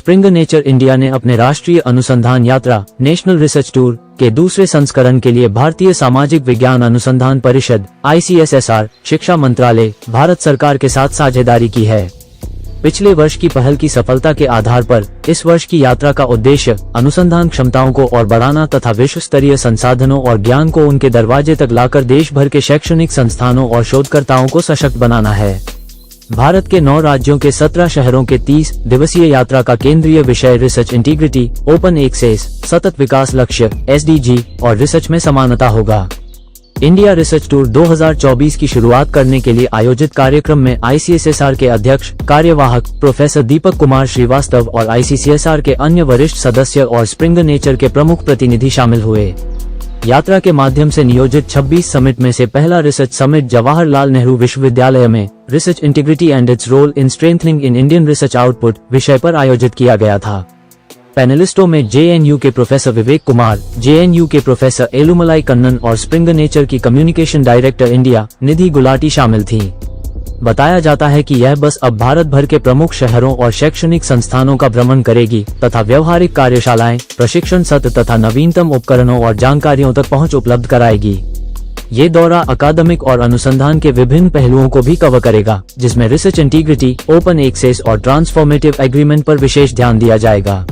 Spring nature India ने अपने राष्ट्रीय अनुसंधान यात्रा नेशनल रिसर्च टूर के दूसरे संस्करण के लिए भारतीय सामाजिक विज्ञान अनुसंधान परिषद ICSSR, शिक्षा मंत्रालय, भारत सरकार के साथ साझेदारी की है। पिछले वर्ष की पहल की सफलता के आधार पर इस वर्ष की यात्रा का उद्देश्य अनुसंधान क्षमताओं को और बढ़ाना तथा विश्व स्तरीय संसाधनों और ज्ञान को उनके दरवाजे तक लाकर देश भर के शैक्षणिक संस्थानों और शोधकर्ताओं को सशक्त बनाना है। भारत के 9 राज्यों के 17 शहरों के 30 दिवसीय यात्रा का केंद्रीय विषय रिसर्च इंटीग्रिटी, ओपन एक्सेस, सतत विकास लक्ष्य SDG और रिसर्च में समानता होगा। इंडिया रिसर्च टूर 2024 की शुरुआत करने के लिए आयोजित कार्यक्रम में ICSSR के अध्यक्ष कार्यवाहक प्रोफेसर दीपक कुमार श्रीवास्तव और ICCSR के अन्य वरिष्ठ सदस्य और स्प्रिंग नेचर के प्रमुख प्रतिनिधि शामिल हुए। यात्रा के माध्यम से नियोजित 26 समिट में से पहला रिसर्च समिट जवाहरलाल नेहरू विश्वविद्यालय में research integrity and its role in strengthening in Indian research output विषय पर आयोजित किया गया था। पैनलिस्टों में JNU के प्रोफेसर विवेक कुमार, JNU के प्रोफेसर एलुमलाई कन्नन और स्प्रिंग नेचर की कम्युनिकेशन डायरेक्टर इंडिया निधि गुलाटी शामिल थी। बताया जाता है कि यह बस अब भारत भर के प्रमुख शहरों और शैक्षणिक संस्थानों का भ्रमण करेगी तथा व्यवहारिक कार्यशालाएं, प्रशिक्षण सत्र तथा नवीनतम उपकरणों और जानकारियों तक पहुंच उपलब्ध कराएगी। ये दौरा अकादमिक और अनुसंधान के विभिन्न पहलुओं को भी कवर करेगा, जिसमें रिसर्च इंटीग्रिटी, ओपन एक्सेस और ट्रांसफॉर्मेटिव एग्रीमेंट पर विशेष ध्यान दिया जाएगा।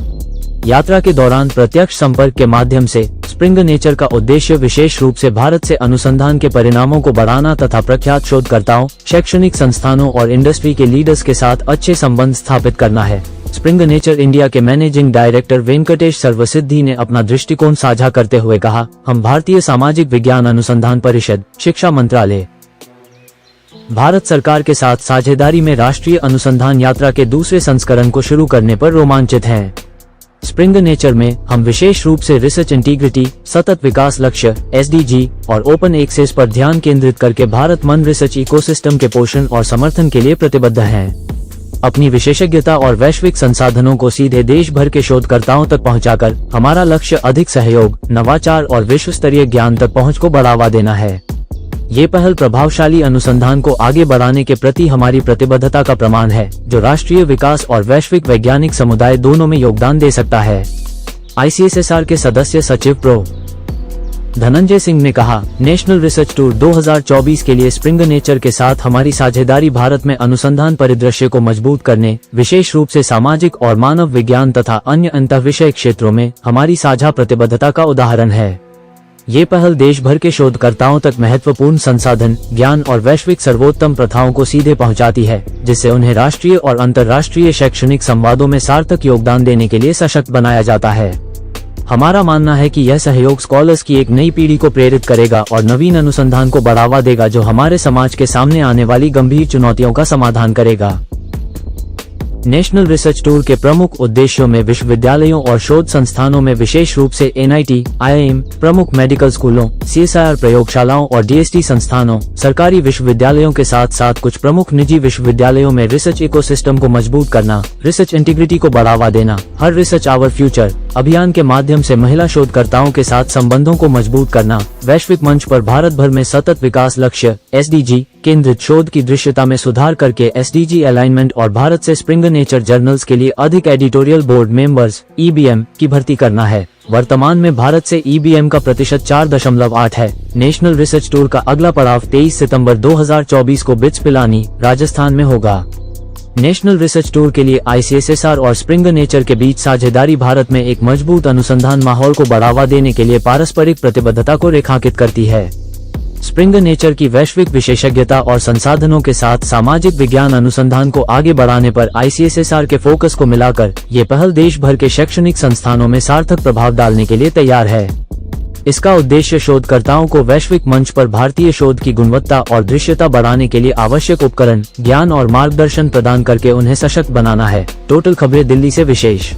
यात्रा के दौरान प्रत्यक्ष संपर्क के माध्यम से स्प्रिंग नेचर का उद्देश्य विशेष रूप से भारत से अनुसंधान के परिणामों को बढ़ाना तथा प्रख्यात शोधकर्ताओं, शैक्षणिक संस्थानों और इंडस्ट्री के लीडर्स के साथ अच्छे संबंध स्थापित करना है। स्प्रिंग नेचर इंडिया के मैनेजिंग डायरेक्टर वेंकटेश सर्वसिद्धि ने अपना दृष्टिकोण साझा करते हुए कहा, हम भारतीय सामाजिक विज्ञान अनुसंधान परिषद, शिक्षा मंत्रालय, भारत सरकार के साथ साझेदारी में राष्ट्रीय अनुसंधान यात्रा के दूसरे संस्करण को शुरू करने पर रोमांचित हैं। स्प्रिंग नेचर में हम विशेष रूप से रिसर्च इंटीग्रिटी, सतत विकास लक्ष्य SDG और ओपन एक्सेस पर ध्यान केंद्रित करके भारतमंद रिसर्च इकोसिस्टम के पोषण और समर्थन के लिए प्रतिबद्ध हैं। अपनी विशेषज्ञता और वैश्विक संसाधनों को सीधे देश भर के शोधकर्ताओं तक पहुंचाकर हमारा लक्ष्य अधिक सहयोग, नवाचार और विश्व स्तरीय ज्ञान तक पहुंच को बढ़ावा देना है। ये पहल प्रभावशाली अनुसंधान को आगे बढ़ाने के प्रति हमारी प्रतिबद्धता का प्रमाण है, जो राष्ट्रीय विकास और वैश्विक वैज्ञानिक समुदाय दोनों में योगदान दे सकता है। ICSSR के सदस्य सचिव प्रो धनंजय सिंह ने कहा, नेशनल रिसर्च टूर 2024 के लिए स्प्रिंग नेचर के साथ हमारी साझेदारी भारत में अनुसंधान परिदृश्य को मजबूत करने, विशेष रूप से सामाजिक और मानव विज्ञान तथा अन्य अंतःविषय क्षेत्रों में हमारी साझा प्रतिबद्धता का उदाहरण है। ये पहल देश भर के शोधकर्ताओं तक महत्वपूर्ण संसाधन, ज्ञान और वैश्विक सर्वोत्तम प्रथाओं को सीधे पहुंचाती है, जिससे उन्हें राष्ट्रीय और अंतर्राष्ट्रीय शैक्षणिक संवादों में सार्थक योगदान देने के लिए सशक्त बनाया जाता है। हमारा मानना है कि यह सहयोग स्कॉलर्स की एक नई पीढ़ी को प्रेरित करेगा और नवीन अनुसंधान को बढ़ावा देगा, जो हमारे समाज के सामने आने वाली गंभीर चुनौतियों का समाधान करेगा। नेशनल रिसर्च टूर के प्रमुख उद्देश्यों में विश्वविद्यालयों और शोध संस्थानों में विशेष रूप से NIT, IIM, प्रमुख मेडिकल स्कूलों, CSIR प्रयोगशालाओं और DST संस्थानों, सरकारी विश्वविद्यालयों के साथ साथ कुछ प्रमुख निजी विश्वविद्यालयों में रिसर्च इकोसिस्टम को मजबूत करना, रिसर्च इंटीग्रिटी को बढ़ावा देना, हर रिसर्च आवर फ्यूचर अभियान के माध्यम से महिला शोधकर्ताओं के साथ संबंधों को मजबूत करना, वैश्विक मंच पर भारत भर में सतत विकास लक्ष्य SDG केंद्रित शोध की दृश्यता में सुधार करके SDG अलाइनमेंट और भारत से स्प्रिंग नेचर जर्नल्स के लिए अधिक एडिटोरियल बोर्ड मेंबर्स EBM की भर्ती करना है। वर्तमान में भारत से EBM का प्रतिशत 4.8 है। नेशनल रिसर्च टूर का अगला पड़ाव 23 सितंबर 2024 को बिट्स पिलानी, राजस्थान में होगा। नेशनल रिसर्च टूर के लिए ICSSR और स्प्रिंग नेचर के बीच साझेदारी भारत में एक मजबूत अनुसंधान माहौल को बढ़ावा देने के लिए पारस्परिक प्रतिबद्धता को रेखांकित करती है। स्प्रिंग नेचर की वैश्विक विशेषज्ञता और संसाधनों के साथ सामाजिक विज्ञान अनुसंधान को आगे बढ़ाने पर ICSSR के फोकस को मिलाकर ये पहल देश भर के शैक्षणिक संस्थानों में सार्थक प्रभाव डालने के लिए तैयार है। इसका उद्देश्य शोधकर्ताओं को वैश्विक मंच पर भारतीय शोध की गुणवत्ता और दृश्यता बढ़ाने के लिए आवश्यक उपकरण, ज्ञान और मार्गदर्शन प्रदान करके उन्हें सशक्त बनाना है। टोटल खबरें दिल्ली से विशेष।